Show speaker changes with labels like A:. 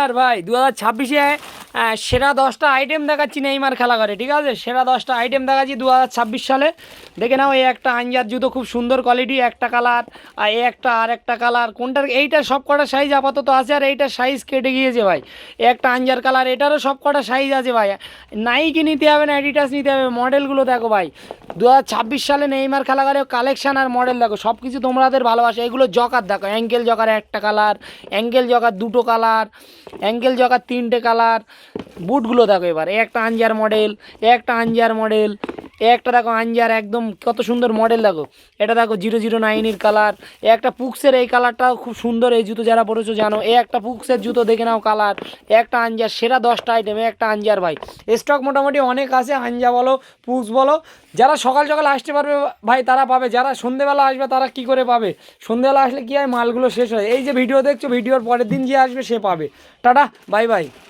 A: Neymar ভাই 2026-এ সেরা 10টা আইটেম দেখাচ্ছি নেইমার খেলা করে, ঠিক আছে? সেরা 10টা আইটেম দেখাচ্ছি 2026 সালে। দেখে নাও, এই একটা আঞ্জার জুতো খুব সুন্দর কোয়ালিটি, একটা কালার, আর এই একটা আর একটা কালার, কোনটার এইটার সব কটা সাইজ আপাতত আছে, আর এইটার সাইজ কেটে গিয়েছে ভাই। এই একটা আঞ্জার কালার, এটারও সব কটা সাইজ আছে ভাই। নাইকি নিতে হবে না অ্যাডিডাস নিতে হবে, মডেলগুলো দেখো ভাই। 2026 সালে নেইমার খেলা করে কালেকশান আর মডেল দেখো, সব কিছু তোমাদের ভালোবাসে। এগুলো জকার দেখো, অ্যাঙ্কেল জকার একটা কালার, অ্যাঙ্কেল জকার দুটো কালার, অ্যাঙ্কেল জকার তিনটে কালার। বুটগুলো দেখো এবার, এ একটা আঞ্জার মডেল, এ একটা আঞ্জার মডেল, এ একটা দেখো আঞ্জার একদম কত সুন্দর মডেল দেখো। এটা দেখো 009-এর কালার, এ একটা পুক্সের এই কালারটাও খুব সুন্দর, এই জুতো যারা পরেছো জানো। এ একটা পুক্সের জুতো দেখে নাও কালার, এ একটা আঞ্জার। সেরা 10টা আইটেম, এ একটা আঞ্জার ভাই। স্টক মোটামুটি অনেক আছে, আঞ্জা বলো পুক্স বলো। যারা সকাল সকাল আসতে পারবে ভাই তারা পাবে, যারা সন্ধেবেলা আসবে তারা কি করে পাবে? সন্ধেবেলা আসলে কি হয়, মালগুলো শেষ হয়। এই যে ভিডিও দেখছো, ভিডিওর পরের দিন যে আসবে সে পাবে। Tata, bye bye.